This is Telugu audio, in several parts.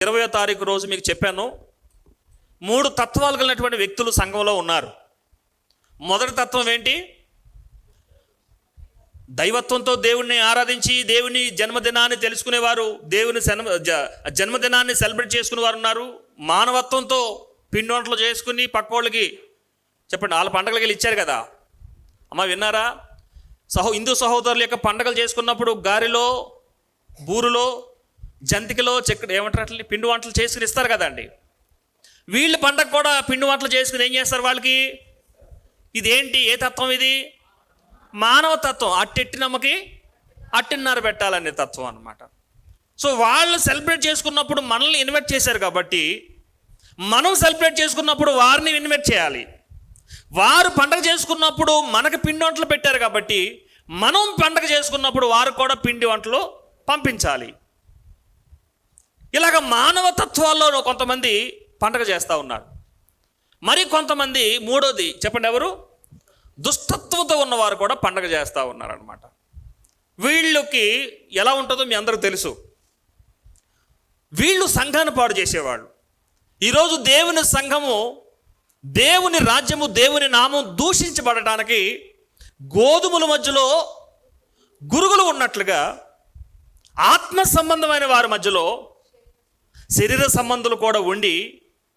20వ తారీఖు రోజు మీకు చెప్పాను, 3 తత్వాలు కలిగినటువంటి వ్యక్తులు సంఘంలో ఉన్నారు. మొదటి తత్వం ఏంటి? దైవత్వంతో దేవుణ్ణి ఆరాధించి దేవుని జన్మదినాన్ని తెలుసుకునేవారు, దేవుని జన్మదినాన్ని సెలబ్రేట్ చేసుకునేవారు ఉన్నారు. మానవత్వంతో పిండి వంటలు చేసుకుని పక్కోళ్ళకి చెప్పండి, వాళ్ళ పండగలకి వెళ్ళి ఇచ్చారు కదా. అమ్మ విన్నారా? హిందూ సహోదరుల యొక్క పండగలు చేసుకున్నప్పుడు గారెలో, బూరులో, జంతికలో, చెక్క ఏమంటారు అట్లా పిండి వంటలు చేసుకుని ఇస్తారు కదండి. వీళ్ళ పండగ కూడా పిండి వంటలు చేసుకుని ఏం చేస్తారు వాళ్ళకి? ఇదేంటి? ఏ తత్వం ఇది? మానవ తత్వం. అట్టెట్టినమ్మకి అట్టిన్నర పెట్టాలనే తత్వం అన్నమాట. సో వాళ్ళు సెలబ్రేట్ చేసుకున్నప్పుడు మనల్ని ఇన్వైట్ చేశారు కాబట్టి మనం సెలబ్రేట్ చేసుకున్నప్పుడు వారిని ఇన్వైట్ చేయాలి. వారు పండగ చేసుకున్నప్పుడు మనకు పిండి వంటలు పెట్టారు కాబట్టి మనం పండగ చేసుకున్నప్పుడు వారు కూడా పిండి వంటలు పంపించాలి. ఇలాగ మానవ తత్వాల్లో కొంతమంది పండగ చేస్తూ ఉన్నారు. మరి కొంతమంది, మూడోది చెప్పండి ఎవరు? దుష్టత్వంతో ఉన్నవారు కూడా పండగ చేస్తూ ఉన్నారనమాట. వీళ్ళకి ఎలా ఉంటుందో మీ అందరికీ తెలుసు. వీళ్ళు సంఘాన్ని పాడు చేసేవాళ్ళు. ఈరోజు దేవుని సంఘము, దేవుని రాజ్యము, దేవుని నామం దూషించబడటానికి గోధుమల మధ్యలో గురుగులు ఉన్నట్లుగా ఆత్మ సంబంధమైన వారి మధ్యలో శరీర సంబంధాలు కూడా ఉండి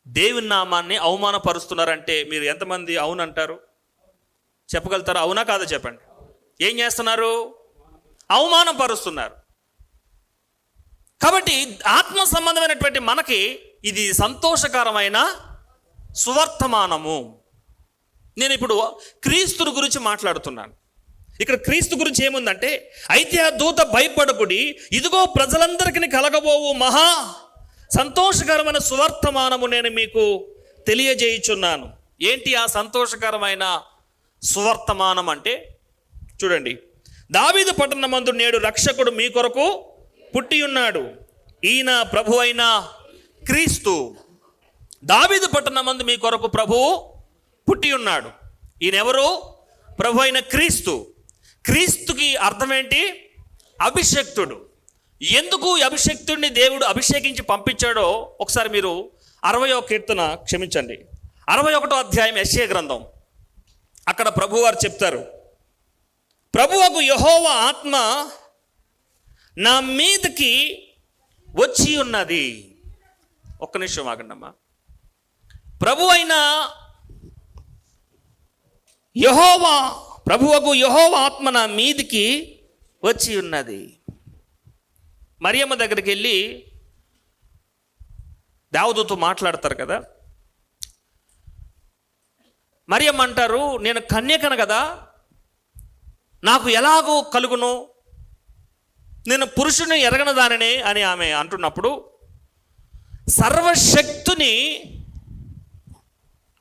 దేవుని నామాన్ని అవమానపరుస్తున్నారంటే మీరు ఎంతమంది అవునంటారు? చెప్పగలుగుతారు? అవునా కాదా చెప్పండి. ఏం చేస్తున్నారు? అవమానపరుస్తున్నారు. కాబట్టి ఆత్మ సంబంధమైనటువంటి మనకి ఇది సంతోషకరమైన సువర్తమానము. నేను ఇప్పుడు క్రీస్తుని గురించి మాట్లాడుతున్నాను. ఇక్కడ క్రీస్తు గురించి ఏముందంటే, అయితే ఆ దూత భయపడకుడి, ఇదిగో ప్రజలందరికీ కలగబోవు మహా సంతోషకరమైన సువర్తమానము నేను మీకు తెలియజేయుచున్నాను. ఏంటి ఆ సంతోషకరమైన సువర్తమానం అంటే? చూడండి, దావీదు పట్టణమందు నేడు రక్షకుడు మీ కొరకు పుట్టి ఉన్నాడు, ఈయన ప్రభు అయిన క్రీస్తు. దావీదు పట్టణమందు మీ కొరకు ప్రభువు పుట్టి ఉన్నాడు. ఈయన ఎవరు? ప్రభు అయిన క్రీస్తు. క్రీస్తుకి అర్థం ఏంటి? అభిషక్తుడు. ఎందుకు అభిషక్తుడిని దేవుడు అభిషేకించి పంపించాడో ఒకసారి మీరు 60వ కీర్తన, క్షమించండి 61వ అధ్యాయం యెషయా గ్రంథం, అక్కడ ప్రభువారు చెప్తారు, ప్రభువకు యెహోవా ఆత్మ నా మీదకి వచ్చి ఉన్నది. ఒక్క నిమిషం ఆగండమ్మా. ప్రభువకు యెహోవా ఆత్మ నా మీదికి వచ్చి ఉన్నది. మరియమ్మ దగ్గరికి వెళ్ళి దేవదూతతో మాట్లాడతారు కదా. మరియమ్మ అంటారు, నేను కన్యకను కదా, నాకు ఎలాగో కలుగును, నేను పురుషుని ఎరగని దానిని అని ఆమె అంటున్నప్పుడు సర్వశక్తుని,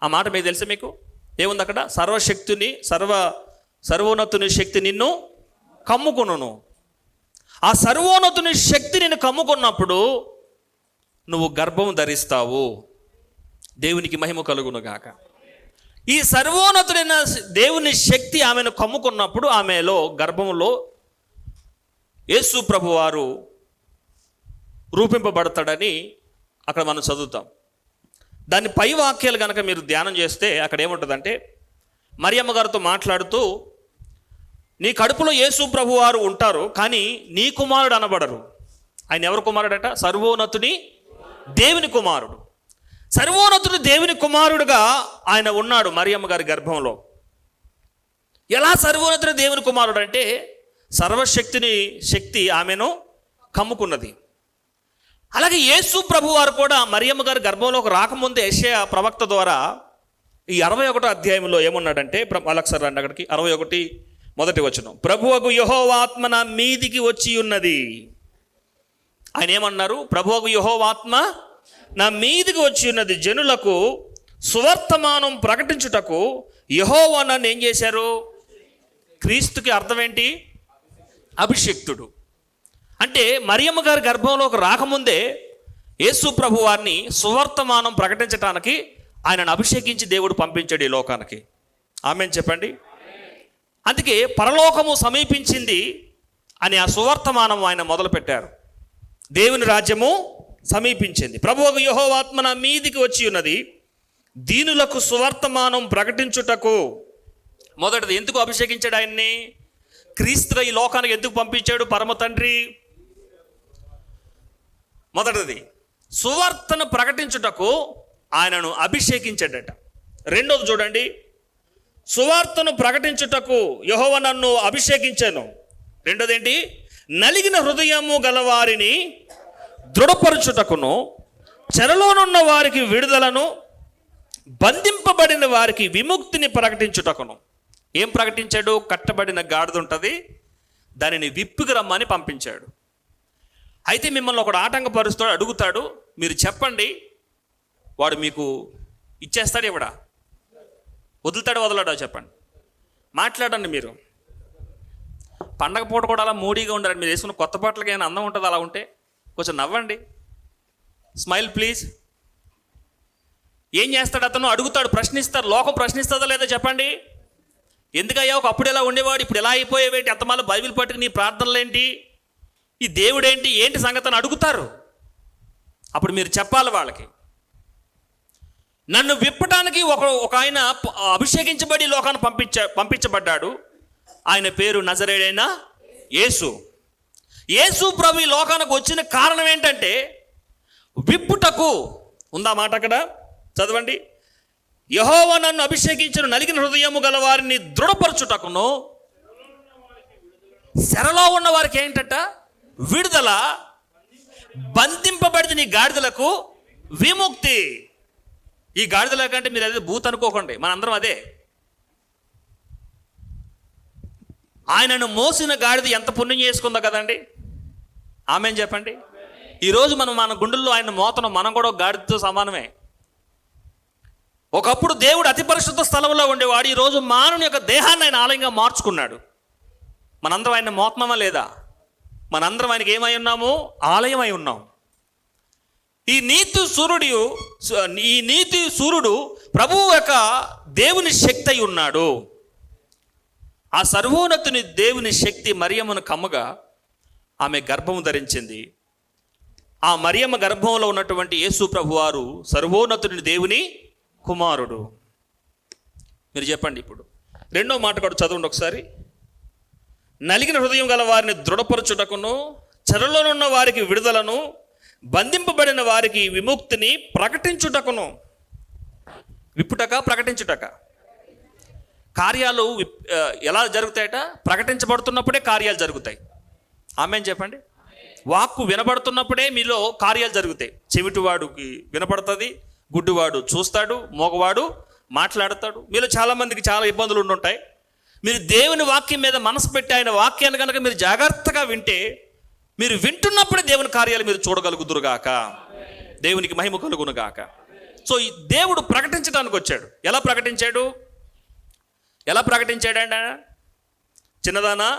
ఆ మాట మీకు తెలుసా? మీకు ఏముంది అక్కడ? సర్వశక్తుని, సర్వోన్నతుని శక్తి నిన్ను కమ్ముకును. ఆ సర్వోన్నతుని శక్తి నిన్ను కమ్ముకున్నప్పుడు నువ్వు గర్భం ధరిస్తావు. దేవునికి మహిమ కలుగును గాక. ఈ సర్వోన్నతుడైన దేవుని శక్తి ఆమెను కమ్ముకున్నప్పుడు ఆమెలో గర్భంలో యేసు ప్రభు వారు రూపింపబడతాడని అక్కడ మనం చదువుతాం. దాని పై వాక్యాలు కనుక మీరు ధ్యానం చేస్తే అక్కడ ఏముంటుందంటే, మరియమ్మ గారితో మాట్లాడుతూ, నీ కడుపులో యేసు ప్రభు వారు ఉంటారు, కానీ నీ కుమారుడు అనబడరు. ఆయన ఎవరు కుమారుడట? సర్వోన్నతుని దేవుని కుమారుడు. సర్వోన్నతుని దేవుని కుమారుడుగా ఆయన ఉన్నాడు మరియమ్మ గారి గర్భంలో. ఎలా సర్వోన్నతుని దేవుని కుమారుడు అంటే, సర్వశక్తిని శక్తి ఆమెను కమ్ముకున్నది. అలాగే యేసు ప్రభు వారు కూడా మరియమ్మ గారి గర్భంలోకి రాకముందే యెషయా ప్రవక్త ద్వారా ఈ 61వ అధ్యాయంలో ఏమున్నాడంటే, ఒకసారి రండి అక్కడికి, 61 మొదటి వచనం, ప్రభువకు యెహోవా ఆత్మ నా మీదికి వచ్చి ఉన్నది. ఆయన ఏమన్నారు? ప్రభువకు యెహోవా ఆత్మ నా మీదికి వచ్చి ఉన్నది, జనులకు సువర్తమానం ప్రకటించుటకు యెహోవా నన్ను ఏం చేశారు? క్రీస్తుకి అర్థం ఏంటి? అభిషిక్తుడు. అంటే మరియమ్మ గారి గర్భంలోకి రాకముందే యేసు ప్రభు వారిని సువర్తమానం ప్రకటించడానికి ఆయనను అభిషేకించి దేవుడు పంపించాడు ఈ లోకానికి. ఆమేన్ చెప్పండి. అందుకే పరలోకము సమీపించింది అని ఆ సువర్తమానం ఆయన మొదలుపెట్టారు. దేవుని రాజ్యము సమీపించింది. ప్రభువు యెహోవా ఆత్మ నా మీదికి వచ్చి ఉన్నది, దీనులకు సువర్తమానం ప్రకటించుటకు. మొదటిది, ఎందుకు అభిషేకించాడు ఆయన్ని? క్రీస్తుగా ఈ లోకానికి ఎందుకు పంపించాడు పరమ తండ్రి? మొదటిది, సువార్తను ప్రకటించుటకు ఆయనను అభిషేకించాడట. రెండోది చూడండి, సువార్తను ప్రకటించుటకు యెహోవా నన్ను అభిషేకించాను. రెండోది ఏంటి? నలిగిన హృదయము గలవారిని దృఢపరచుటకును, చెరలోనున్న వారికి విడుదలను, బంధింపబడిన వారికి విముక్తిని ప్రకటించుటకును. ఏం ప్రకటించాడు? కట్టబడిన గాడిద ఉంటుంది, దానిని విప్పుకు రమ్మని పంపించాడు. అయితే మిమ్మల్ని ఒకడు ఆటంకపరుస్తాడు, అడుగుతాడు, మీరు చెప్పండి, వాడు మీకు ఇచ్చేస్తాడు. ఇవిడ వదులుతాడు వదలడా? చెప్పండి, మాట్లాడండి. మీరు పండగ పూట కూడా అలా మూడీగా ఉండాలి. మీరు వేసుకున్న కొత్త బట్టలకి ఏమైనా అందం ఉంటుంది? అలా ఉంటే కొంచెం నవ్వండి, స్మైల్ ప్లీజ్. ఏం చేస్తాడు అతను? అడుగుతాడు, ప్రశ్నిస్తాడు. లోకం ప్రశ్నిస్తుందా లేదా చెప్పండి? ఎందుకయ్యా ఒక అప్పుడు ఎలా ఉండేవాడు, ఇప్పుడు ఎలా అయిపోయేవేంటి, ఎంతమాల బైబిల్ పట్టుకుని నీ ప్రార్థనలు ఏంటి, ఈ దేవుడేంటి, ఏంటి సంగతి అని అడుగుతారు. అప్పుడు మీరు చెప్పాలి వాళ్ళకి. నన్ను విప్పటానికి ఒక ఆయన అభిషేకించబడి లోకాన్ని పంపించబడ్డాడు. ఆయన పేరు నజరేయుడైన యేసు. యేసు ప్రభు ఈ లోకానికి వచ్చిన కారణం ఏంటంటే విప్పుటకు. ఉందా మాట అక్కడ? చదవండి. యెహోవా నన్ను అభిషేకించిన నలిగిన హృదయము గల వారిని దృఢపరచుటకును, శరలో ఉన్న వారికి ఏంటట? విడుదల, బంధింపబడిన నీ గాడిదలకు విముక్తి. ఈ గాడిదల కంటే మీరు అదే భూత్ అనుకోకండి, మనందరం అదే. ఆయనను మోసిన గాడిద ఎంత పుణ్యం చేసుకుందో కదండి. ఆమేన్ చెప్పండి. ఈరోజు మన గుండెల్లో ఆయన మోతను మనం కూడా గాడిదతో సమానమే. ఒకప్పుడు దేవుడు అతి పరిశుద్ధ స్థలంలో ఉండేవాడు. ఈరోజు మానవుని యొక్క దేహాన్ని ఆయన ఆలయంగా మార్చుకున్నాడు. మనందరం ఆయన మోత్మమా లేదా? మనందరం ఆయనకి ఏమై ఉన్నాము? ఆలయం అయి ఉన్నాం. ఈ నీతి సూర్యుడు ప్రభువు యొక్క దేవుని శక్తి అయి ఉన్నాడు. ఆ సర్వోన్నతుని దేవుని శక్తి మరియమ్మను కమ్మగా ఆమె గర్భము ధరించింది. ఆ మరియమ్మ గర్భంలో ఉన్నటువంటి యేసు ప్రభువారు సర్వోన్నతుని దేవుని కుమారుడు. మీరు చెప్పండి. ఇప్పుడు రెండో మాట కూడా చదవండి ఒకసారి. నలిగిన హృదయం గల వారిని దృఢపరచుటకును, చెరలోనున్న వారికి విడుదలను, బంధింపబడిన వారికి విముక్తిని ప్రకటించుటకును. విప్పుటక, ప్రకటించుటక. కార్యాలు ఎలా జరుగుతాయట? ప్రకటించబడుతున్నప్పుడే కార్యాలు జరుగుతాయి. ఆమేన్ చెప్పండి. వాక్కు వినబడుతున్నప్పుడే మీలో కార్యాలు జరుగుతాయి. చెవిటివాడికి వినపడుతుంది, గుడ్డివాడు చూస్తాడు, మోగవాడు మాట్లాడతాడు. మీలో చాలామందికి చాలా ఇబ్బందులు ఉండుంటాయి. మీరు దేవుని వాక్యం మీద మనసు పెట్టి ఆయన వాక్యాన్ని కనుక మీరు జాగ్రత్తగా వింటే, మీరు వింటున్నప్పుడే దేవుని కార్యాలు మీరు చూడగలుగుదురుగాక. దేవునికి మహిమ కలుగునుగాక. సో ఈ దేవుడు ప్రకటించడానికి వచ్చాడు. ఎలా ప్రకటించాడండి? చిన్నదానా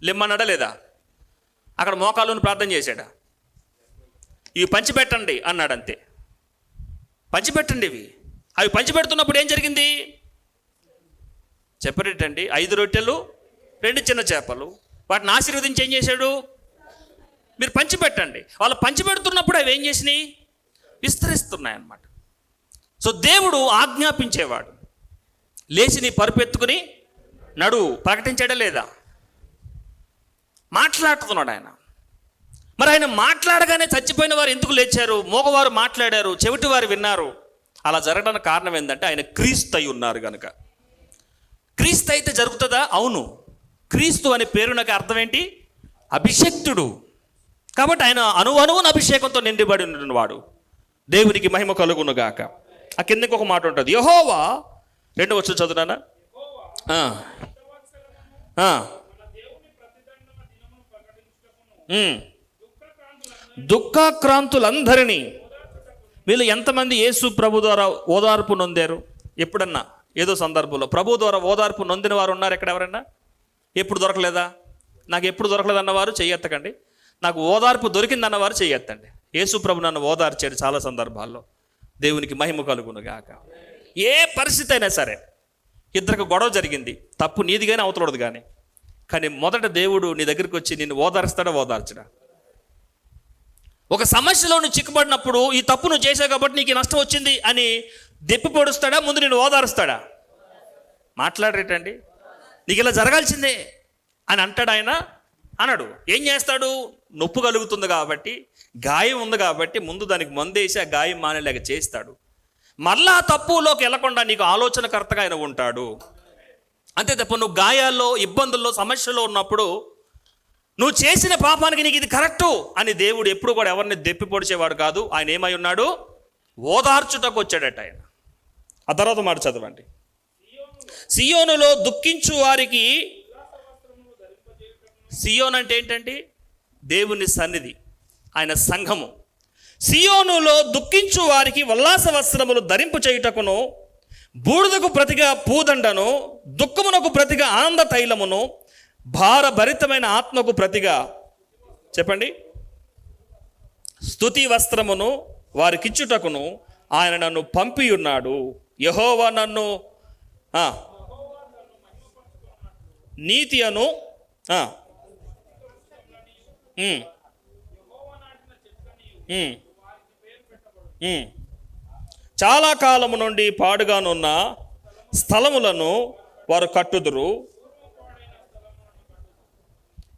లిమ్మన్నాడా లేదా? అక్కడ మోకాళ్ళను ప్రార్థన చేశాడా? ఇవి పంచిపెట్టండి అన్నాడు, అంతే. పంచిపెట్టండి. అవి పంచిపెడుతున్నప్పుడు ఏం జరిగింది చెప్పరేటండి? 5 రొట్టెలు 2 చిన్న చేపలు. వాటిని ఆశీర్వదించి ఏం చేశాడు? మీరు పంచిపెట్టండి. వాళ్ళు పంచిపెడుతున్నప్పుడు అవి ఏం చేసినాయి? విస్తరిస్తున్నాయి అన్నమాట. సో దేవుడు ఆజ్ఞాపించేవాడు. లేచి నీ పరుపెత్తుకుని నడు. ప్రకటించాడా లేదా? మాట్లాడుతున్నాడు ఆయన. మరి ఆయన మాట్లాడగానే చచ్చిపోయిన వారు ఎందుకు లేచారు? మోగవారు మాట్లాడారు, చెవిటి వారు విన్నారు. అలా జరగడానికి కారణం ఏంటంటే ఆయన క్రీస్తు అయి ఉన్నారు కనుక. క్రీస్తు అయితే జరుగుతుందా? అవును. క్రీస్తు అనే పేరునకు అర్థం ఏంటి? అభిషక్తుడు. కాబట్టి ఆయన అణువున అభిషేకంతో నిండిబడి ఉన్నవాడు. దేవునికి మహిమ కలుగునుగాక. ఆ కిందకి ఒక మాట ఉంటుంది. యెహోవా 2వ వచనం చదువునా? దుఃఖాక్రాంతులందరినీ. వీళ్ళు ఎంతమంది యేసు ప్రభు ద్వారా ఓదార్పు నొందారు? ఎప్పుడన్నా ఏదో సందర్భంలో ప్రభు ద్వారా ఓదార్పు నొందిన వారు ఉన్నారు ఎక్కడ? ఎవరన్నా ఎప్పుడు దొరకలేదా? నాకు ఎప్పుడు దొరకలేదన్నవారు చెయ్యెత్తకండి. నాకు ఓదార్పు దొరికిందన్నవారు చెయ్యెత్తండి. యేసు ప్రభు నన్ను ఓదార్చాడు చాలా సందర్భాల్లో. దేవునికి మహిమ కలుగునుగాక. ఏ పరిస్థితి అయినా సరే, ఇద్దరికి గొడవ జరిగింది, తప్పు నీది కానీ అవతలదు కానీ మొదట దేవుడు నీ దగ్గరికి వచ్చి నిన్ను ఓదార్స్తాడా? ఓదార్చడా? ఒక సమస్యలో నువ్వు చిక్కుపడినప్పుడు ఈ తప్పు నువ్వు చేసావు కాబట్టి నీకు ఈ నష్టం వచ్చింది అని దెప్పి పొడుస్తాడా, ముందు నేను ఓదారుస్తాడా? మాట్లాడరేటండి, నీకు ఇలా జరగాల్సిందే అని అంటాడు ఆయన? అనడు. ఏం చేస్తాడు? నొప్పు కలుగుతుంది కాబట్టి, గాయం ఉంది కాబట్టి ముందు దానికి మందేసి ఆ గాయం మానేలాగా చేస్తాడు. మళ్ళా తప్పులోకి వెళ్లకుండా నీకు ఆలోచనకర్తగా ఆయన ఉంటాడు. అంతే తప్ప నువ్వు గాయాల్లో, ఇబ్బందుల్లో, సమస్యలో ఉన్నప్పుడు నువ్వు చేసిన పాపానికి నీకు ఇది కరెక్టు అని దేవుడు ఎప్పుడు కూడా ఎవరిని దెప్పి పొడిచేవాడు కాదు. ఆయన ఏమై ఉన్నాడు? ఓదార్చుటకు వచ్చాడట ఆయన. ఆ తర్వాత మాట చదవండి. సియోనులో దుఃఖించు వారికి, సియోన్ అంటే ఏంటండి? దేవుని సన్నిధి, ఆయన సంఘము. సియోనులో దుఃఖించు వారికి ఉల్లాస వస్త్రములు ధరింపు చేయుటకును, బూడిదకు ప్రతిగా పూదండను, దుఃఖమునకు ప్రతిగా ఆనంద తైలమును, భారభరితమైన ఆత్మకు ప్రతిగా, చెప్పండి, స్తుతి వస్త్రమును వారికిచ్చుటకును ఆయన నన్ను పంపి ఉన్నాడు. యెహోవా నన్ను నీతి అను చాలా కాలము నుండి పాడుగానున్న స్థలములను వారు కట్టుదురు.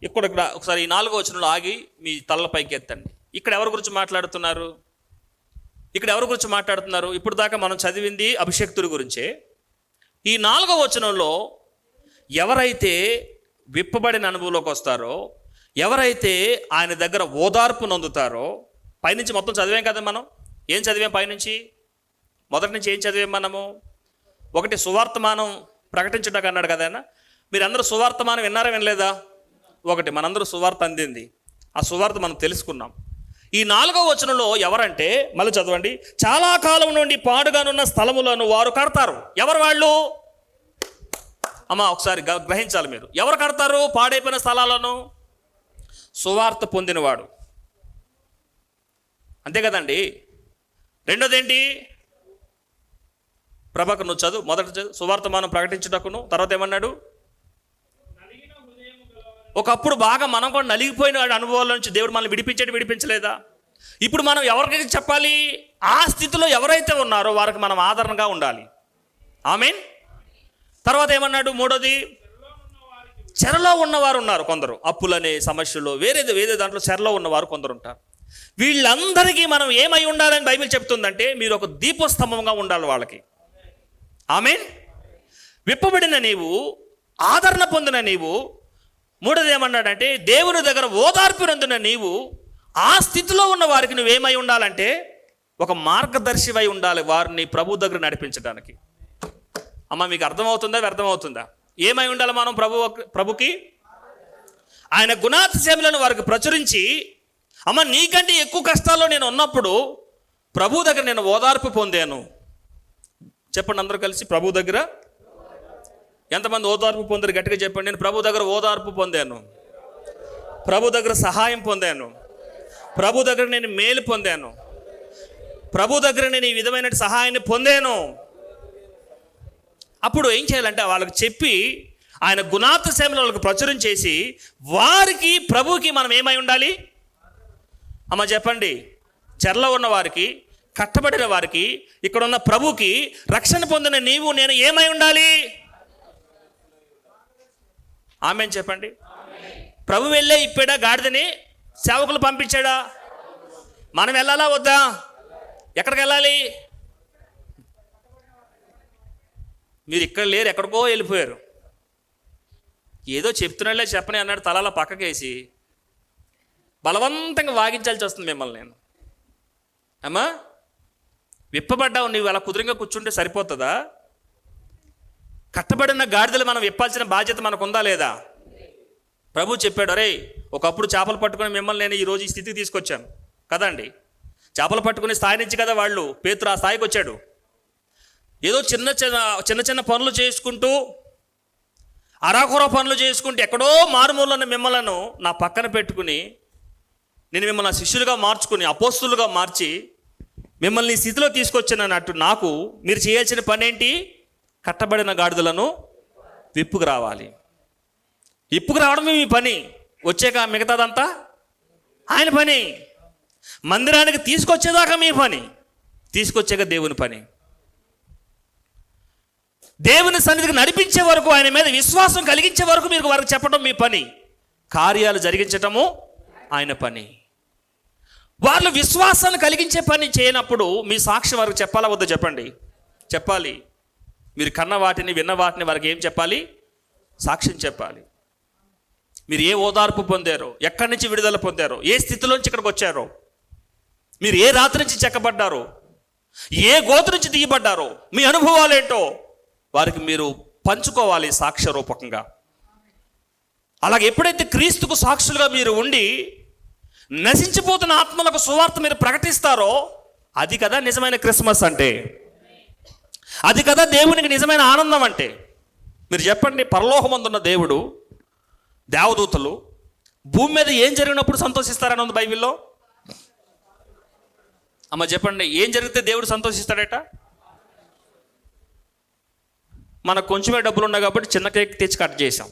ఇక్కడ ఒకసారి ఈ 4వ వచనంలో ఆగి మీ తలల పైకి ఎత్తండి. ఇక్కడ ఎవరి గురించి మాట్లాడుతున్నారు? ఇప్పుడు దాకా మనం చదివింది అభిషేక్తుడి గురించే. ఈ 4వ వచనంలో ఎవరైతే విప్పబడిన అనుభవంలోకి వస్తారో, ఎవరైతే ఆయన దగ్గర ఓదార్పు నొందుతారో, పైనుంచి మొత్తం చదివాం కదా మనం. ఏం చదివాం పైనుంచి? మొదటి నుంచి ఏం చదివాం మనము? ఒకటి, సువార్తమానం ప్రకటించడానికి అన్నాడు కదా ఆయన. మీరందరూ సువార్తమానం విన్నారా, వినలేదా? ఒకటి, మనందరూ సువార్త అందింది, ఆ సువార్త మనం తెలుసుకున్నాం. ఈ 4వ వచనంలో ఎవరంటే, మళ్ళీ చదవండి, చాలా కాలం నుండి పాడుగానున్న స్థలములను వారు కడతారు. ఎవరు వాళ్ళు? అమ్మా ఒకసారి గ్రహించాలి మీరు. ఎవరు కడతారు పాడైపోయిన స్థలాలను? సువార్త పొందినవాడు, అంతే కదండి. రెండోది ఏంటి? ప్రభాకర్ నువ్వు చదువు, మొదట చదువు. సువార్తమానం ప్రకటించుటకును, తర్వాత ఏమన్నాడు? ఒకప్పుడు బాగా మనం కూడా నలిగిపోయిన అనుభవాల నుంచి దేవుడు మనల్ని విడిపించలేదా? ఇప్పుడు మనం ఎవరికి చెప్పాలి? ఆ స్థితిలో ఎవరైతే ఉన్నారో వారికి మనం ఆదరణగా ఉండాలి. ఆమేన్. తర్వాత ఏమన్నాడు? మూడోది, చెరలో ఉన్నవారు ఉన్నారు కొందరు, అప్పులనే సమస్యలు, వేరే దాంట్లో చెరలో ఉన్నవారు కొందరు ఉంటారు. వీళ్ళందరికీ మనం ఏమై ఉండాలని బైబిల్ చెప్తుందంటే, మీరు ఒక దీపస్తంభంగా ఉండాలి వాళ్ళకి. ఆమేన్. విప్పబడిన నీవు, ఆదరణ పొందిన నీవు, మూడోది ఏమన్నాడంటే దేవుని దగ్గర ఓదార్పు పొందిన నీవు, ఆ స్థితిలో ఉన్న వారికి నువ్వేమై ఉండాలంటే ఒక మార్గదర్శివై ఉండాలి, వారిని ప్రభు దగ్గర నడిపించడానికి. అమ్మ మీకు అర్థమవుతుందా, వ్యర్థమవుతుందా? ఏమై ఉండాలి మనం ప్రభుకి? ఆయన గుణాతిశయములను వారికి ప్రచురించి, అమ్మ నీకంటే ఎక్కువ కష్టాల్లో నేను ఉన్నప్పుడు ప్రభు దగ్గర నేను ఓదార్పు పొందాను. చెప్పండి అందరూ కలిసి, ప్రభు దగ్గర ఎంతమంది ఓదార్పు పొందారు? గట్టిగా చెప్పండి. నేను ప్రభు దగ్గర ఓదార్పు పొందాను, ప్రభు దగ్గర సహాయం పొందాను, ప్రభు దగ్గర నేను మేలు పొందాను, ప్రభు దగ్గర నేను ఈ విధమైన సహాయాన్ని పొందాను. అప్పుడు ఏం చేయాలంటే వాళ్ళకి చెప్పి, ఆయన గుణాతిశయములను వాళ్ళకి ప్రచురించేసి, వారికి ప్రభుకి మనం ఏమై ఉండాలి? అమ్మ చెప్పండి. చెరలో ఉన్న వారికి, కట్టబడిన వారికి, ఇక్కడ ఉన్న ప్రభుకి, రక్షణ పొందిన నీవు నేను ఏమై ఉండాలి? ఆమేన్ చెప్పండి. ప్రభు వెళ్ళే ఇప్పాడా గాడిదని? సేవకులు పంపించాడా? మనం వెళ్ళాలా వద్దా? ఎక్కడికి వెళ్ళాలి? మీరు ఇక్కడ లేరు, ఎక్కడికో వెళ్ళిపోయారు. ఏదో చెప్తున్నాళ్ళే చెప్పని అన్నాడు తలాల పక్కకేసి బలవంతంగా వాగించాల్సి వస్తుంది మిమ్మల్ని. నేను అమ్మా విప్పబడ్డావు, నీవు అలా కుదురుగా కూర్చుంటే సరిపోతుందా? కట్టబడిన గాడిదలు మనం విప్పాల్సిన బాధ్యత మనకు ఉందా లేదా? ప్రభు చెప్పాడు, అరే ఒకప్పుడు చేపలు పట్టుకుని మిమ్మల్ని నేను ఈరోజు ఈ స్థితికి తీసుకొచ్చాను కదండి. చేపలు పట్టుకునే స్థాయి నుంచి కదా వాళ్ళు, పేతురు ఆ స్థాయికి వచ్చాడు. ఏదో చిన్న చిన్న పనులు చేసుకుంటూ, అరాకొర పనులు చేసుకుంటూ, ఎక్కడో మారుమూలన్న మిమ్మల్ని నా పక్కన పెట్టుకుని, నేను మిమ్మల్ని నా శిష్యులుగా మార్చుకుని, అపోస్తులుగా మార్చి మిమ్మల్ని ఈ స్థితిలో తీసుకొచ్చానన్నట్టు నాకు మీరు చేయాల్సిన పని ఏంటి? కట్టబడిన గాడిదలను విప్పుకు రావాలి. విప్పుకు రావడమే మీ పని. వచ్చాక మిగతాదంతా ఆయన పని. మందిరానికి తీసుకొచ్చేదాకా మీ పని, తీసుకొచ్చాక దేవుని పని. దేవుని సన్నిధికి నడిపించే వరకు, ఆయన మీద విశ్వాసం కలిగించే వరకు మీరు వారికి చెప్పడం మీ పని, కార్యాలు జరిగించటము ఆయన పని. వాళ్ళు విశ్వాసాన్ని కలిగించే పని చేయనప్పుడు మీ సాక్షి వారికి చెప్పాలా వద్దా? చెప్పండి, చెప్పాలి. మీరు కన్న వాటిని, విన్న వాటిని వారికి ఏం చెప్పాలి? సాక్ష్యం చెప్పాలి. మీరు ఏ ఓదార్పు పొందారో, ఎక్కడి నుంచి విడుదల పొందారో, ఏ స్థితిలోంచి ఇక్కడికి వచ్చారో, మీరు ఏ రాత్రి నుంచి చెక్కబడ్డారో, ఏ గోతు నుంచి తీయబడ్డారో, మీ అనుభవాలు ఏంటో వారికి మీరు పంచుకోవాలి సాక్ష్య రూపకంగా. అలాగే ఎప్పుడైతే క్రీస్తుకు సాక్షులుగా మీరు ఉండి నశించిపోతున్న ఆత్మలకు సువార్త మీరు ప్రకటిస్తారో, అది కదా నిజమైన క్రిస్మస్ అంటే, అది కదా దేవునికి నిజమైన ఆనందం అంటే. మీరు చెప్పండి, పరలోకమందున్న దేవుడు, దేవదూతలు భూమి మీద ఏం జరిగినప్పుడు సంతోషిస్తారని ఉంది బైబిల్లో? అమ్మ చెప్పండి, ఏం జరిగితే దేవుడు సంతోషిస్తాడట? మనకు కొంచెమే డబ్బులు ఉన్నాయి కాబట్టి చిన్న కేక్ తెచ్చి కట్ చేసాం.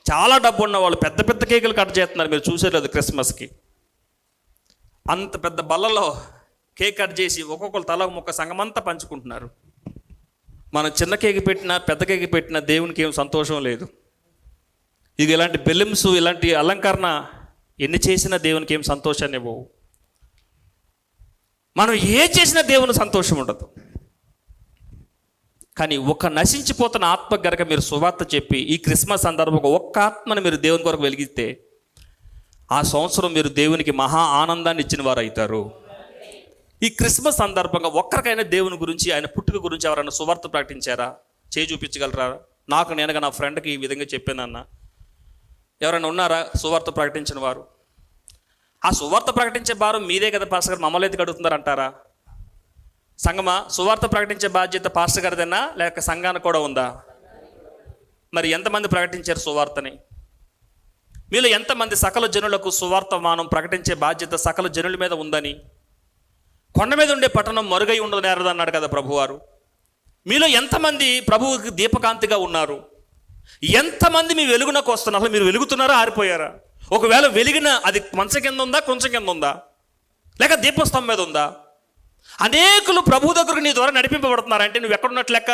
చాలా డబ్బు ఉన్న వాళ్ళు పెద్ద పెద్ద కేకులు కట్ చేస్తున్నారు, మీరు చూసేలేదు క్రిస్మస్కి. అంత పెద్ద బల్లలో కేక్ కట్ చేసి ఒక్కొక్కరు తల ముక్క సంగమంతా పంచుకుంటున్నారు. మనం చిన్న కేక్ పెట్టినా పెద్ద కేక్ పెట్టినా దేవునికి ఏం సంతోషం లేదు. ఇది ఇలాంటి బెలూన్స్, ఇలాంటి అలంకరణ ఎన్ని చేసినా దేవునికి ఏం సంతోషాన్ని ఇవ్వవు. మనం ఏ చేసినా దేవుని సంతోషం ఉండదు. కానీ ఒక నశించిపోతున్న ఆత్మ గనక మీరు సువార్త చెప్పి ఈ క్రిస్మస్ సందర్భంగా ఒక్క ఆత్మను మీరు దేవుని కొరకు వెలిగిస్తే, ఆ సంవత్సరం మీరు దేవునికి మహా ఆనందాన్ని ఇచ్చిన వారు అవుతారు. ఈ క్రిస్మస్ సందర్భంగా ఒక్కరికైనా దేవుని గురించి, ఆయన పుట్టుక గురించి ఎవరైనా సువార్త ప్రకటించారా? చేయి చూపించగలరా? నాకు నేనుగా నా ఫ్రెండ్కి ఈ విధంగా చెప్పానన్న ఎవరైనా ఉన్నారా సువార్త ప్రకటించిన వారు? ఆ సువార్త ప్రకటించే భారం మీదే కదా పాస్టర్ గారు, మమ్మల్ని ఎందుకు అడుగుతున్నారు అంటారా? సంఘమా, సువార్త ప్రకటించే బాధ్యత పాస్టర్ గారిదేనా లేక సంఘానికి కూడా ఉందా? మరి ఎంతమంది ప్రకటించారు సువార్తని? మీలో ఎంతమంది సకల జనులకు సువార్త మానం ప్రకటించే బాధ్యత సకల జనుల మీద ఉందని? కొండ మీద ఉండే పట్టణం మరుగై ఉండదు నేరదు అన్నాడు కదా ప్రభువారు. మీలో ఎంతమంది ప్రభువుకి దీపకాంతిగా ఉన్నారు? ఎంతమంది మీ వెలుగునకు వస్తున్నారు? అసలు మీరు వెలుగుతున్నారా, ఆరిపోయారా? ఒకవేళ వెలిగిన అది మంచం కింద ఉందా, కొంచెం కింద ఉందా, లేక దీపస్తంభం మీద ఉందా? అనేకులు ప్రభు దగ్గరకు నీ ద్వారా నడిపింపబడుతున్నారంటే నువ్వు ఎక్కడున్నట్టు లెక్క?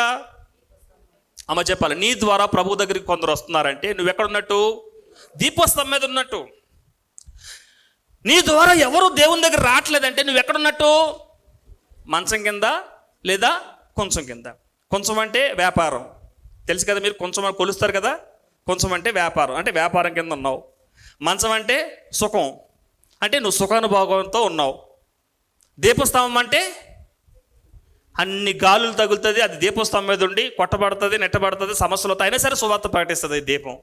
అమ్మ చెప్పాలి, నీ ద్వారా ప్రభు దగ్గరికి కొందరు వస్తున్నారంటే నువ్వు ఎక్కడున్నట్టు? దీపస్తంభం మీద ఉన్నట్టు. నీ ద్వారా ఎవరు దేవుని దగ్గర రావట్లేదంటే నువ్వు ఎక్కడున్నట్టు? మంచం కింద లేదా కొంచెం కింద. కొంచెం అంటే వ్యాపారం, తెలుసు కదా మీరు, కొంచెం కొలుస్తారు కదా. కొంచెం అంటే వ్యాపారం, అంటే వ్యాపారం కింద ఉన్నావు. మంచం అంటే సుఖం, అంటే నువ్వు సుఖానుభోగంతో ఉన్నావు. దీపస్తంభం అంటే అన్ని గాలులు తగులుతుంది, అది దీపస్తంభం మీద ఉండి కొట్టబడుతుంది, నెట్టబడుతుంది, సమస్యలతో అయినా సరే సువార్త ప్రకటిస్తుంది దీపం.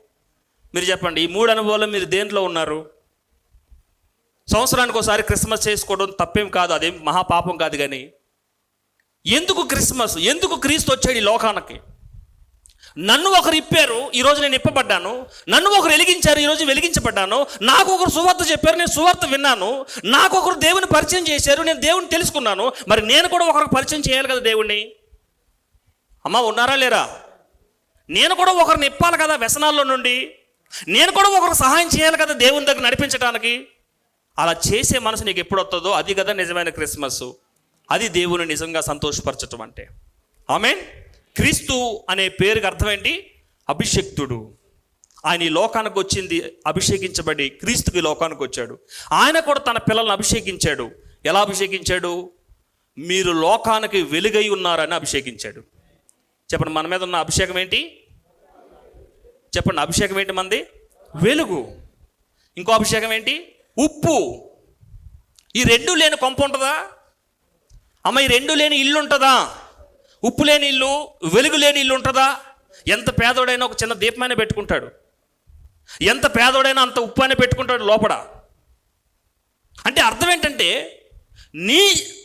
మీరు చెప్పండి, ఈ మూడు అనుభవాలు మీరు దేంట్లో ఉన్నారు? సంవత్సరానికి ఒకసారి క్రిస్మస్ చేసుకోవడం తప్పేం కాదు, అదేం మహాపాపం కాదు. కానీ ఎందుకు క్రిస్మస్, ఎందుకు క్రీస్తు వచ్చాడు ఈ లోకానికి? నన్ను ఒకరు ఇప్పారు, ఈరోజు నేను ఇప్పబడ్డాను. నన్ను ఒకరు వెలిగించారు, ఈరోజు వెలిగించబడ్డాను. నాకు ఒకరు సువార్త చెప్పారు, నేను సువార్త విన్నాను. నాకు ఒకరు దేవుని పరిచయం చేశారు, నేను దేవుని తెలుసుకున్నాను. మరి నేను కూడా ఒకరికి పరిచయం చేయాలి కదా దేవుణ్ణి. అమ్మ ఉన్నారా లేరా? నేను కూడా ఒకరిని ఇప్పాలి కదా వ్యసనాల్లో నుండి. నేను కూడా ఒకరికి సహాయం చేయాలి కదా దేవుని దగ్గర నడిపించడానికి. అలా చేసే మనసు నీకు ఎప్పుడు వస్తుందో అది కదా నిజమైన క్రిస్మస్. అది దేవుని నిజంగా సంతోషపరచటం అంటే. ఆమేన్. క్రీస్తు అనే పేరుకి అర్థం ఏంటి? అభిషేక్తుడు. ఆయన ఈ లోకానికి వచ్చింది అభిషేకించబడి క్రీస్తుకి లోకానికి వచ్చాడు. ఆయన కూడా తన పిల్లల్ని అభిషేకించాడు. ఎలా అభిషేకించాడు? మీరు లోకానికి వెలుగై ఉన్నారని అభిషేకించాడు. చెప్పండి, మన మీద ఉన్న అభిషేకం ఏంటి? చెప్పండి, అభిషేకం ఏంటి మంది? వెలుగు. ఇంకో అభిషేకం ఏంటి? ఉప్పు. ఈ రెండు లేని కొంప ఉంటుందా అమ్మ? ఈ రెండు లేని ఇల్లు ఉంటుందా? ఉప్పు లేని ఇల్లు, వెలుగు లేని ఇల్లు ఉంటుందా? ఎంత పేదోడైనా ఒక చిన్న దీపమైనా పెట్టుకుంటాడు. ఎంత పేదోడైనా అంత ఉప్పు అయినా పెట్టుకుంటాడు లోపల. అంటే అర్థం ఏంటంటే నీ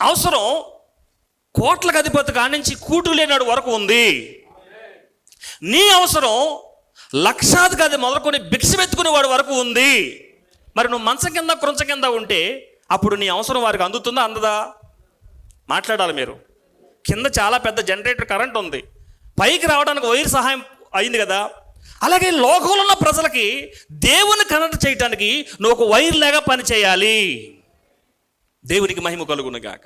అవసరం కోట్లకు అధిపతి కానించి కూటు లేనాడు వరకు ఉంది. నీ అవసరం లక్షాధిపతి మొదలుకొని భిక్షమెత్తుకునే వాడి వరకు ఉంది. మరి నువ్వు మంచం కింద కృంచం కింద ఉంటే అప్పుడు నీ అవసరం వారికి అందుతుందా, అందదా? మాట్లాడాలి మీరు. కింద చాలా పెద్ద జనరేటర్ కరెంట్ ఉంది, పైకి రావడానికి వైర్ సహాయం అయింది కదా. అలాగే లోకంలో ఉన్న ప్రజలకి దేవుని కనెక్ట్ చేయడానికి నువ్వు ఒక వైర్ లాగా పని చేయాలి. దేవునికి మహిమ కలుగును గాక.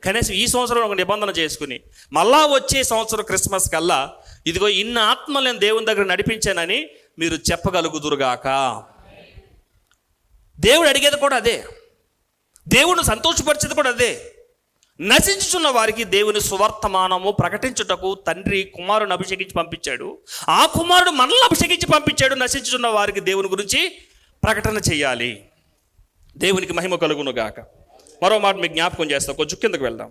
కనీసం ఈ సంవత్సరం ఒక నిబంధన చేసుకుని మళ్ళా వచ్చే సంవత్సరం క్రిస్మస్ కల్లా ఇదిగో ఇన్ని ఆత్మలు నేను దేవుని దగ్గర నడిపించానని మీరు చెప్పగలుగుదురుగాక. దేవుడు అడిగేది కూడా అదే, దేవుని సంతోషపరిచేది కూడా అదే. నశించుచున్న వారికి దేవుని సువర్తమానము ప్రకటించుటకు తండ్రి కుమారుని అభిషేకించి పంపించాడు. ఆ కుమారుడు మనల్ని అభిషేకించి పంపించాడు నశించుచున్న వారికి దేవుని గురించి ప్రకటన చేయాలి. దేవునికి మహిమ కలుగును గాక. మరో మాట మీకు జ్ఞాపకం చేస్తాం, కొంచెం కిందకు వెళ్దాం.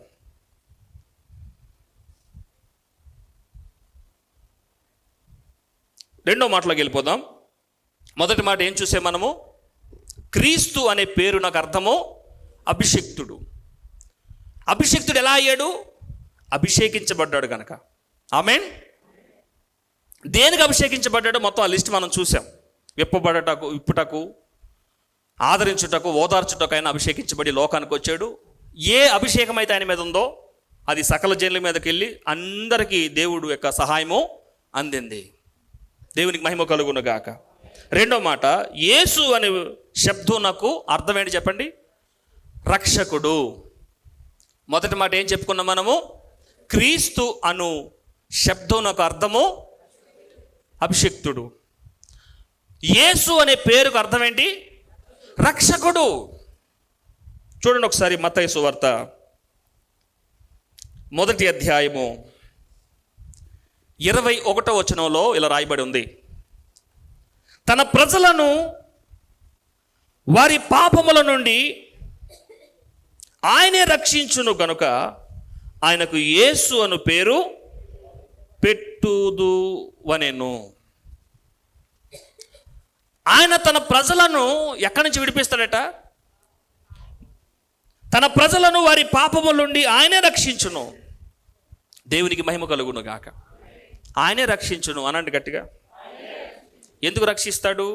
రెండో మాటలోకి వెళ్ళిపోదాం. మొదటి మాట ఏం చూసే మనము? క్రీస్తు అనే పేరు నాకు అర్థము అభిషిక్తుడు. అభిషిక్తుడు ఎలా అయ్యాడు? అభిషేకించబడ్డాడు కనుక. ఆమేన్. దేనికి అభిషేకించబడ్డాడో మొత్తం ఆ లిస్ట్ మనం చూసాం. విప్పుటకు, ఆదరించుటకు, ఓదార్చుటకు ఆయన అభిషేకించబడి లోకానికి వచ్చాడు. ఏ అభిషేకం అయితే ఆయన మీద ఉందో అది సకల జనుల మీదకి వెళ్ళి అందరికీ దేవుడు యొక్క సహాయము అందింది. దేవునికి మహిమ కలుగును గాక. రెండో మాట, యేసు అనే శబ్దం నాకు అర్థం ఏంటి చెప్పండి? రక్షకుడు. మొదటి మాట ఏం చెప్పుకున్నాం మనము? క్రీస్తు అను శబ్దం నాకు అర్థము అభిషిక్తుడు. యేసు అనే పేరుకు అర్థం ఏంటి? రక్షకుడు. చూడండి ఒకసారి మత్తయి సువార్త 1వ అధ్యాయము 21వ వచనంలో ఇలా రాయబడి ఉంది, తన ప్రజలను వారి పాపముల నుండి ఆయనే రక్షించును గనుక ఆయనకు యేసు అను పేరు పెట్టుదు వనెను. ఆయన తన ప్రజలను ఎక్కడి నుంచి విడిపిస్తాడట? తన ప్రజలను వారి పాపముల నుండి ఆయనే రక్షించును. దేవునికి మహిమ కలుగును గాక. ఆయనే రక్షించును అనండి గట్టిగా. ఎందుకు రక్షిస్తాడు?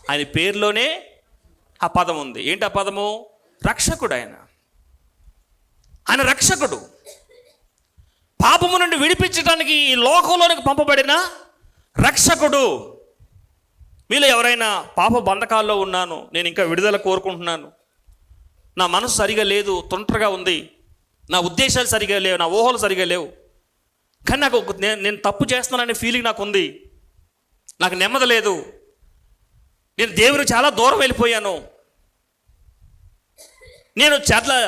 ఆయన పేరులోనే ఆ పదం ఉంది. ఏంటి ఆ పదము? రక్షకుడు. ఆయన రక్షకుడు. పాపము నుండి విడిపించడానికి ఈ లోకంలోనికి పంపబడిన రక్షకుడు. మీలో ఎవరైనా పాప బంధకాల్లో ఉన్నాను, నేను ఇంకా విడుదల కోరుకుంటున్నాను, నా మనసు సరిగా లేదు, తొంటరగా ఉంది, నా ఉద్దేశాలు సరిగా లేవు, నా ఊహలు సరిగా లేవు, కానీ నాకు నేను తప్పు చేస్తున్నాననే ఫీలింగ్ నాకు ఉంది, నాకు నెమ్మది లేదు, నేను దేవుని చాలా దూరం వెళ్ళిపోయాను, నేను చాలా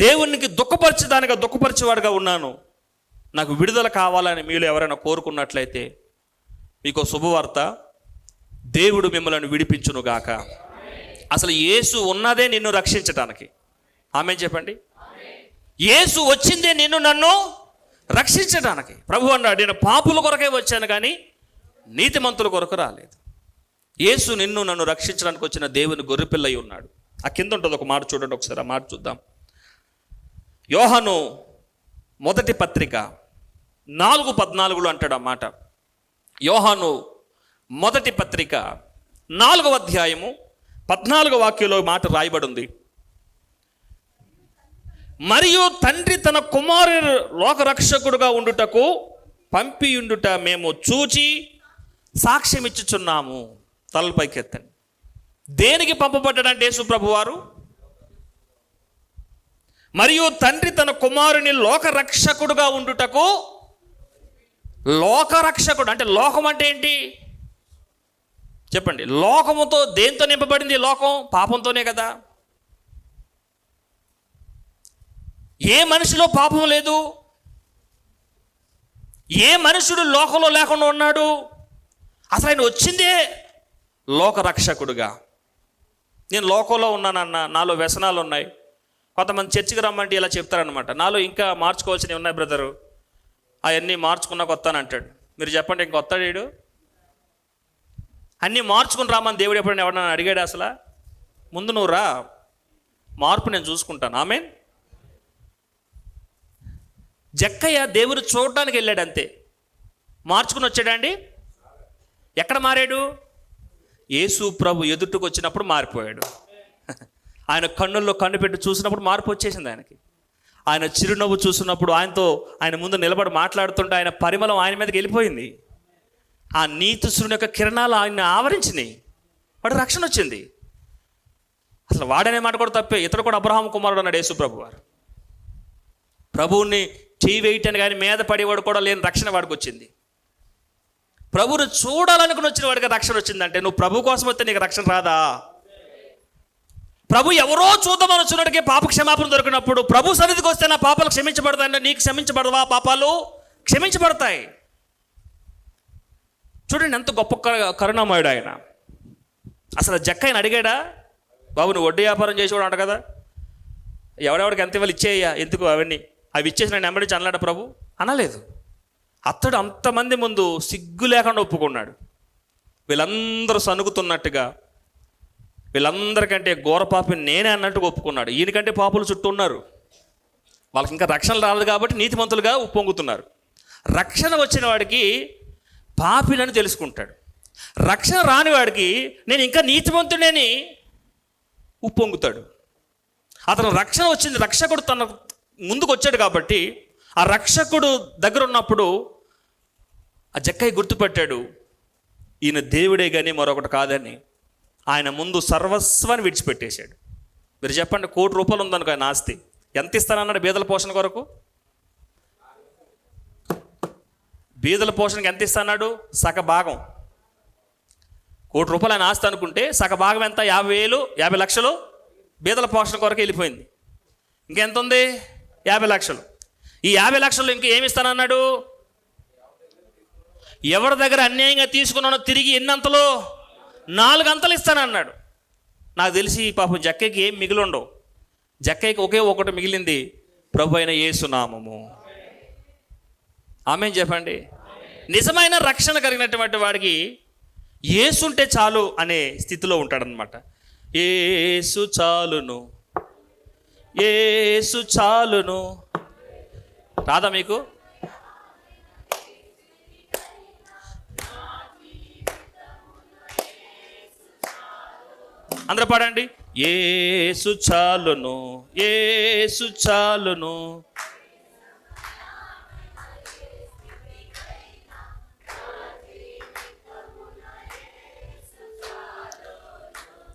దేవునికి దుఃఖపరిచేవాడుగా ఉన్నాను, నాకు విడుదల కావాలని మీలో ఎవరైనా కోరుకున్నట్లయితే మీకు శుభవార్త, దేవుడు మిమ్మల్ని విడిపించునుగాక. అసలు యేసు ఉన్నదే నిన్ను రక్షించటానికి. ఆమేన్ చెప్పండి. యేసు వచ్చిందే నన్ను రక్షించడానికి. ప్రభు అన్నాడు, నేను పాపుల కొరకే వచ్చాను కానీ నీతిమంతుల కొరకు రాలేదు. యేసు నన్ను రక్షించడానికి వచ్చిన దేవుని గొర్రెపిల్ల అయి ఉన్నాడు. ఆ కింద ఉంటుంది ఒక మాట, చూడండి ఒకసారి ఆ మాట చూద్దాం. యోహాను మొదటి పత్రిక 4:14 అంటాడు ఆ మాట. యోహాను మొదటి పత్రిక 4వ అధ్యాయము 14వ వాక్యంలో మాట రాయబడి ఉంది, మరియు తండ్రి తన కుమారుడు లోకరక్షకుడుగా ఉండుటకు పంపియుండుట మేము చూచి సాక్ష్యం ఇచ్చుచున్నాము. తలపైకి ఎత్తండి. దేనికి పంపబడ్డాడంటే యేసు ప్రభువారు? మరియు తండ్రి తన కుమారుని లోకరక్షకుడుగా ఉండుటకు. లోకరక్షకుడు అంటే లోకం అంటే ఏంటి చెప్పండి? లోకముతో దేంతో నింపబడింది లోకం? పాపంతోనే కదా. ఏ మనిషిలో పాపం లేదు? ఏ మనుషుడు లోకంలో లేకుండా ఉన్నాడు? అసలు ఆయన వచ్చిందే లోకరక్షకుడుగా. నేను లోకంలో ఉన్నానన్నా, నాలో వ్యసనాలు ఉన్నాయి. కొంతమంది చర్చికి రమ్మంటే ఇలా చెప్తారనమాట, నాలో ఇంకా మార్చుకోవాల్సినవి ఉన్నాయి బ్రదరు, అవన్నీ మార్చుకున్నాక వస్తానంటాడు. మీరు చెప్పండి, ఇంక వస్తాడు వీడు? అన్నీ మార్చుకుని రామని దేవుడు ఎప్పుడైనా ఎవడన్నా అడిగాడు? అసలు ముందు నువ్వు రా, మార్పు నేను చూసుకుంటాను. ఆమేన్. జక్కయ్య దేవుడు చూడడానికి వెళ్ళాడు అంతే, మార్చుకుని వచ్చాడా అండి? ఎక్కడ మారాడు? యేసు ప్రభు ఎదుటికి వచ్చినప్పుడు మారిపోయాడు. ఆయన కన్నుల్లో కన్ను పెట్టి చూసినప్పుడు మార్పు వచ్చేసింది ఆయనకి. ఆయన చిరునవ్వు చూసినప్పుడు, ఆయన ముందు నిలబడి మాట్లాడుతుంటే ఆయన పరిమళం ఆయన మీదకి వెళ్ళిపోయింది. ఆ నీతిశ్వరుని యొక్క కిరణాలు ఆయన్ని ఆవరించినాయి. వాడు రక్షణ వచ్చింది. అసలు వాడనే మాట కూడా తప్పే. ఇతడు కూడా అబ్రహాము కుమారుడు అన్నాడు యేసు ప్రభు వారు. ప్రభువుని చేయి వేయటాన్ని కానీ మీద పడేవాడు కూడా లేని రక్షణ వాడికి వచ్చింది. ప్రభువుని చూడాలనుకుని వచ్చిన వాడికి రక్షణ వచ్చిందంటే నువ్వు ప్రభు కోసం వస్తే నీకు రక్షణ రాదా? ప్రభు ఎవరో చూద్దామని వచ్చినట్టుకే పాప క్షమాపణ దొరికినప్పుడు ప్రభు సన్నిధికి వస్తే నా పాపాలు క్షమించబడతాయంటే నీకు క్షమించబడవా? పాపాలు క్షమించబడతాయి. చూడండి ఎంత గొప్ప కరుణామయుడు ఆయన. అసలు జక్కయ్యని అడిగాడా? బాబు నువ్వు వడ్డీ వ్యాపారం చేసేవాడు అంట కదా, ఎవడెవడికి ఎంత ఇవ్వాలి ఇచ్చేయ్యా, ఎందుకు అవన్నీ అవి ఇచ్చేసి నేను నెమ్మడి అనలేడు ప్రభు? అనలేదు. అతడు అంతమంది ముందు సిగ్గు లేకుండా ఒప్పుకున్నాడు. వీళ్ళందరూ సనుగుతున్నట్టుగా, వీళ్ళందరికంటే ఘోర పాపిని నేనే అన్నట్టుగా ఒప్పుకున్నాడు. ఈయనకంటే పాపులు చుట్టూ ఉన్నారు, వాళ్ళకి ఇంకా రక్షణ రాలేదు కాబట్టి నీతిమంతులుగా ఉప్పొంగుతున్నారు. రక్షణ వచ్చిన వాడికి పాపినని తెలుసుకుంటాడు. రక్షణ రాని వాడికి నేను ఇంకా నీతిమంతుడని ఉప్పొంగుతాడు. అతను రక్షణ వచ్చింది, రక్షకుడు తన ముందుకు వచ్చాడు కాబట్టి ఆ రక్షకుడు దగ్గర ఉన్నప్పుడు ఆ జక్కయ్య గుర్తుపెట్టాడు, ఈయన దేవుడే కానీ మరొకటి కాదని. ఆయన ముందు సర్వస్వాన్ని విడిచిపెట్టేశాడు. మీరు చెప్పండి, ₹1,00,00,000 ఉందనుకో ఆయన ఆస్తి, ఎంత ఇస్తానన్నాడు బీదల పోషణ కొరకు? బీదల పోషణకి ఎంత ఇస్తాడు? సగ భాగం. ₹1,00,00,000 ఆయన ఆస్తి అనుకుంటే సగ భాగం ఎంత? 50,000, 50 లక్షలు బీదల పోషణ కొరకు వెళ్ళిపోయింది. ఇంకెంత ఉంది? 50 లక్షలు. ఈ 50 లక్షలు ఇంక ఏమి ఇస్తానన్నాడు? ఎవరి దగ్గర అన్యాయంగా తీసుకున్నానో తిరిగి ఎన్నంతలో 4 అంతలు ఇస్తానన్నాడు. నాకు తెలిసి పాపం జక్కయ్యకి ఏం మిగిలి ఉండవు. జక్కయ్యకి ఒకే ఒకటి మిగిలింది, ప్రభు అయిన యేసు నామము. ఆమేన్ చెప్పండి. నిజమైన రక్షణ కలిగినటువంటి వాడికి యేసు ఉంటే చాలు అనే స్థితిలో ఉంటాడనమాట. యేసు చాలును, యేసు చాలును. రాదా మీకు? అందరూ పాడండి. యేసు చాలును, యేసు చాలును.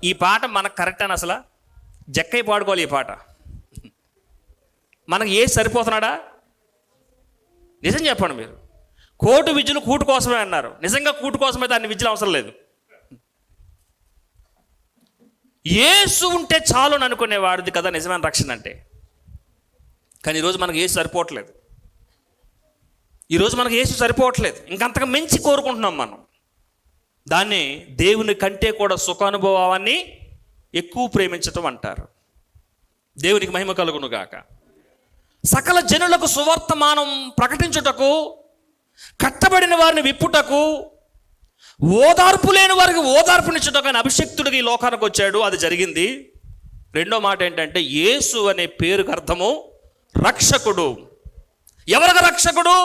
ఈ పాట మనకు కరెక్ట్ అని అసలు జక్కయ్య పాడుకోవాలి. ఈ పాట మనకు ఏ సరిపోతున్నాడా? నిజం చెప్పండి మీరు. కోటి విద్యలు కూటు కోసమే అన్నారు. నిజంగా కూటు కోసమైతే అన్ని విద్యలు అవసరం లేదు. యేసు ఉంటే చాలు అని అనుకునేవాడిది కదా నిజమైన రక్షణ అంటే. కానీ ఈరోజు మనకు యేసు సరిపోవట్లేదు. ఈరోజు మనకు యేసు సరిపోవట్లేదు. ఇంకంతకు మించి కోరుకుంటున్నాం మనం. దాన్ని దేవుని కంటే కూడా సుఖానుభవాన్ని ఎక్కువ ప్రేమించటం అంటారు. దేవునికి మహిమ కలుగును గాక. సకల జనులకు సువర్తమానం ప్రకటించుటకు, కట్టబడిన వారిని విప్పుటకు, ఓదార్పు లేని వారికి ఓదార్పునిచ్చుటకు ఆయన అభిషక్తుడికి ఈ లోకానికి వచ్చాడు. అది జరిగింది. రెండో మాట ఏంటంటే యేసు అనే పేరుకు అర్థము రక్షకుడు. ఎవరికి రక్షకుడు?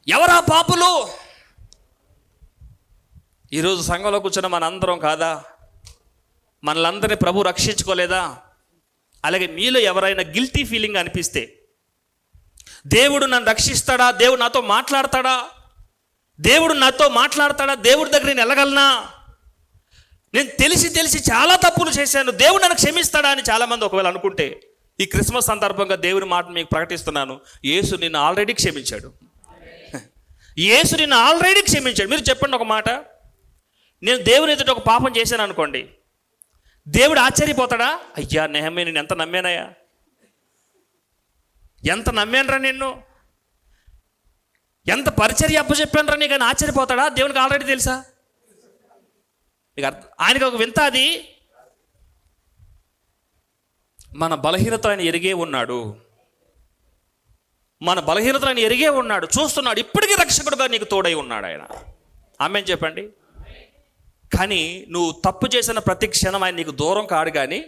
ఎవరా పాపులు? ఈరోజు సంఘంలో కూర్చున్న మనందరం కాదా? మనలందరినీ ప్రభు రక్షించుకోలేదా? అలాగే మీలో ఎవరైనా గిల్టీ ఫీలింగ్ అనిపిస్తే, దేవుడు నన్ను రక్షిస్తాడా, దేవుడు నాతో మాట్లాడతాడా, దేవుడు నాతో మాట్లాడతాడా, దేవుడి దగ్గర నేను వెళ్ళగలనా, నేను తెలిసి చాలా తప్పులు చేశాను, దేవుడు నన్ను క్షమిస్తాడా అని చాలామంది ఒకవేళ అనుకుంటే, ఈ క్రిస్మస్ సందర్భంగా దేవుని మాట మీకు ప్రకటిస్తున్నాను, యేసు నిన్ను ఆల్రెడీ క్షమించాడు. యేసు నిన్ను ఆల్రెడీ క్షమించాడు. మీరు చెప్పండి ఒక మాట, నేను దేవుని ఎదుట ఒక పాపం చేశాను అనుకోండి, దేవుడు ఆశ్చర్యపోతాడా? అయ్యా నెహమ్యా నేను ఎంత నమ్మానయ్యా, ఎంత నమ్మానరా, నిన్ను ఎంత పరిచర్య అప్పచెప్పానరా నీకు అని ఆశ్చర్యపోతాడా? దేవునికి ఆల్రెడీ తెలుసా? ఇక ఆయనకు ఒక వింత, అది మన బలహీనత ఆయన ఎరిగే ఉన్నాడు. మన బలహీనతలను ఎరిగే ఉన్నాడు, చూస్తున్నాడు. ఇప్పటికీ రక్షకుడుగా నీకు తోడై ఉన్నాడు ఆయన. ఆమేన్ చెప్పండి. కానీ నువ్వు తప్పు చేసిన ప్రతి క్షణం ఆయన నీకు దూరం కాడు, కానీ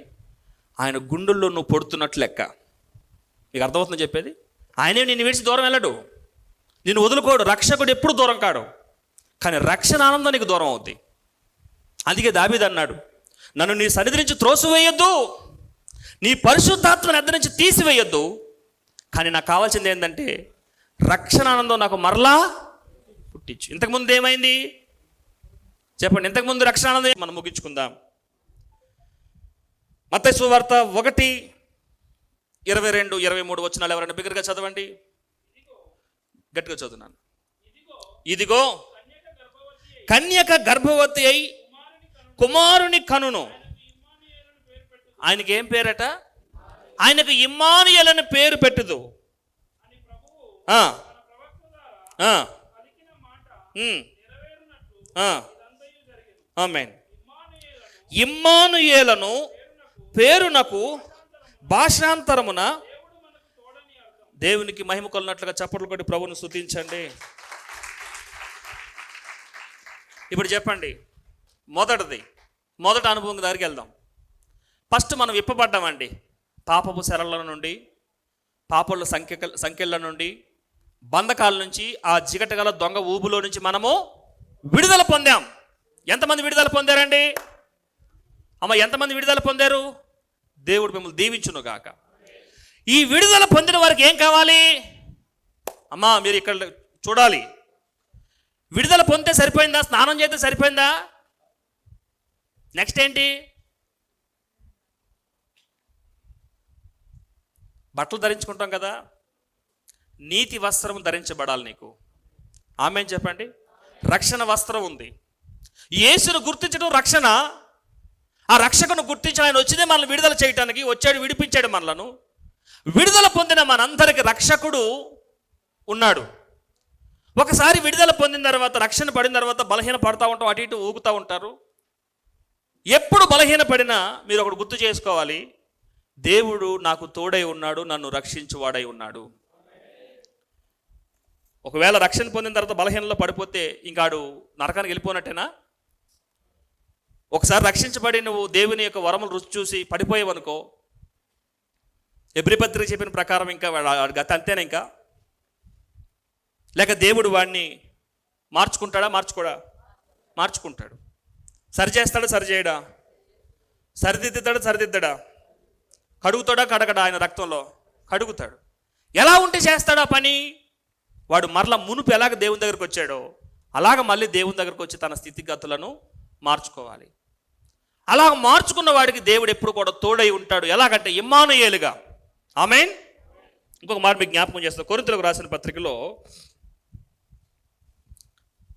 ఆయన గుండెల్లో నువ్వు పొడుతున్నట్లు లెక్క. నీకు అర్థమవుతుందని చెప్పేది? ఆయనే నిన్ను విడిచి దూరం వెళ్ళడు, నిన్ను వదులుకోడు. రక్షకుడు ఎప్పుడు దూరం కాడు, కానీ రక్షణ ఆనందం నీకు దూరం అవుద్ది. అందుకే దావీదు అన్నాడు, నన్ను నీ సన్నిధి నుంచి త్రోసివేయొద్దు, నీ పరిశుద్ధాత్మని ఎద్దరి నుంచి తీసివేయొద్దు, కానీ నాకు కావాల్సింది ఏంటంటే రక్షణ ఆనందం నాకు మరలా పుట్టించు. ఇంతకుముందు ఏమైంది? చెప్పండి. ఇంతకుముందు రక్షణ అన్నది మనం ముగించుకుందాం. మత్తయి సువార్త 1:22-23 వచనాలు ఎవరైనా బిగ్గరగా చదవండి. గట్టిగా చదువున్నాను. ఇదిగో కన్యక గర్భవతి అయి కుమారుని కనును. ఆయనకి ఏం పేరట? ఆయనకు ఇమ్మానుయేలు అని పేరు పెట్టుదు. ఆమేన్. ఇమ్మానుయేలను పేరునకు భాషాంతరమున దేవునికి మహిమ కొలినట్లుగా చప్పట్లు కొట్టి ప్రభువును స్తుతించండి. ఇప్పుడు చెప్పండి, మొదటి అనుభవం దగ్గరికి వెళ్దాం. ఫస్ట్ మనం విప్పబడ్డామండి పాపపు శరల నుండి, పాపల సంఖ్యల నుండి, బంధకాల నుంచి, ఆ జిగటగల దొంగ ఊబులో నుంచి మనము విడుదల పొందాం. ఎంతమంది విడుదల పొందారండి? అమ్మ, ఎంతమంది విడుదల పొందారు? దేవుడు మిమ్మల్ని దీవించును గాక. ఈ విడుదల పొందిన వారికి ఏం కావాలి? అమ్మా, మీరు ఇక్కడ చూడాలి. విడుదల పొందితే సరిపోయిందా? స్నానం చేస్తే సరిపోయిందా? నెక్స్ట్ ఏంటి? బట్టలు ధరించుకుంటాం కదా, నీతి వస్త్రం ధరించబడాలి నీకు. ఆమేన్ చెప్పండి. రక్షణ వస్త్రం ఉంది. యేసును గుర్తించడం రక్షణ. ఆ రక్షకును గుర్తించి ఆయన వచ్చిందే మనల్ని విడుదల చేయడానికి వచ్చాడు, విడిపించాడు మనలను. విడుదల పొందిన మనందరికి రక్షకుడు ఉన్నాడు. ఒకసారి విడుదల పొందిన తర్వాత, రక్షణ పడిన తర్వాత బలహీన పడుతూ ఉంటాం, అటు ఇటు ఊగుతూ ఉంటారు. ఎప్పుడు బలహీన పడినా మీరు ఒకటి గుర్తు చేసుకోవాలి, దేవుడు నాకు తోడై ఉన్నాడు, నన్ను రక్షించువాడై ఉన్నాడు. ఒకవేళ రక్షణ పొందిన తర్వాత బలహీనలో పడిపోతే ఇంకాడు నరకానికి వెళ్ళిపోయినట్టేనా? ఒకసారి రక్షించబడి నువ్వు దేవుని యొక్క వరములు రుచి చూసి పడిపోయావనుకో, ఎబ్రీ పత్రిక చెప్పిన ప్రకారం ఇంకా గత అంతేనా? ఇంకా లేక దేవుడు వాడిని మార్చుకుంటాడా? మార్చుకుంటాడు. సరిచేస్తాడా? సరిచేయడా? సరిదిద్దడా? కడుగుతాడా? కడగడా? ఆయన రక్తంలో కడుగుతాడు. ఎలా ఉంటే చేస్తాడా పని? వాడు మరలా మునుపు ఎలాగ దేవుని దగ్గరికి వచ్చాడో అలాగ మళ్ళీ దేవుని దగ్గరికి వచ్చి తన స్థితిగతులను మార్చుకోవాలి. అలా మార్చుకున్న వాడికి దేవుడు ఎప్పుడు కూడా తోడై ఉంటాడు. ఎలాగంటే ఇమ్మానుయేలుగా. ఆమేన్. ఇంకొక మాట మీకు జ్ఞాపకం చేస్తాను. కొరింథీయులకు రాసిన పత్రికలో,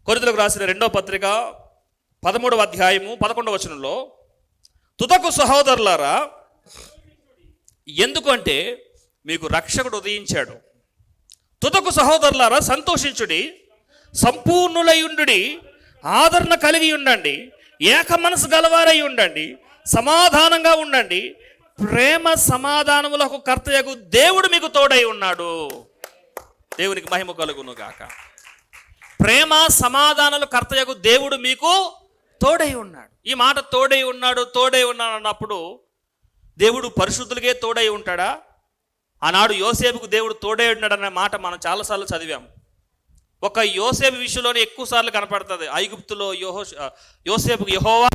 కొరింథీయులకు రాసిన 2వ పత్రిక 13వ అధ్యాయము 11వ వచనంలో, తుదకు సహోదరులారా, ఎందుకంటే మీకు రక్షకుడు ఉదయించాడు. తుదకు సహోదరులారా సంతోషించుడి, సంపూర్ణులై ఉండుడి, ఆదరణ కలిగి ఉండండి, ఏక మనసు గలవారై ఉండండి, సమాధానంగా ఉండండి. ప్రేమ సమాధానములకు కర్తయగు దేవుడు మీకు తోడై ఉన్నాడు. దేవునికి మహిమ కలుగును గాక. ప్రేమ సమాధానాలు కర్తయగు దేవుడు మీకు తోడై ఉన్నాడు. ఈ మాట తోడై ఉన్నాడు అన్నప్పుడు దేవుడు పరిశుద్ధులకే తోడై ఉంటాడా? ఆనాడు యోసేపుకు దేవుడు తోడై ఉన్నాడనే మాట మనం చాలాసార్లు చదివాము. ఒక యోసేపు విషయంలోనే ఎక్కువ సార్లు కనపడుతుంది. ఐగుప్తులో యోసేపుకు యెహోవా